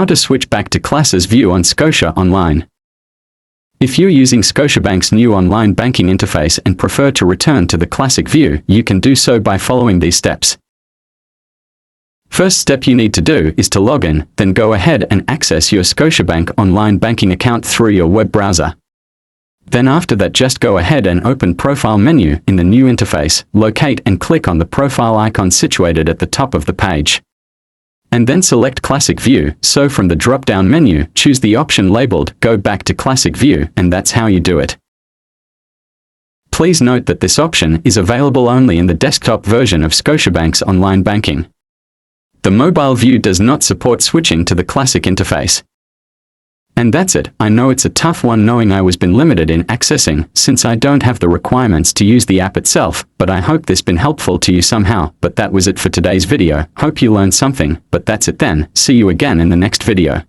How to switch back to Classic view on Scotia Online. If you're using Scotiabank's new online banking interface and prefer to return to the classic view, you can do so by following these steps. First step you need to do is to log in, then go ahead and access your Scotiabank online banking account through your web browser. Then after that, just go ahead and open Profile menu in the new interface, locate and click on the profile icon situated at the top of the page. And then select Classic View, so from the drop-down menu, choose the option labeled Go Back to Classic View, and that's how you do it. Please note that this option is available only in the desktop version of Scotiabank's online banking. The mobile view does not support switching to the classic interface. And that's it. I know it's a tough one knowing I was been limited in accessing, since I don't have the requirements to use the app itself, but I hope this been helpful to you somehow. But that was it for today's video. Hope you learned something, but that's it then. See you again in the next video.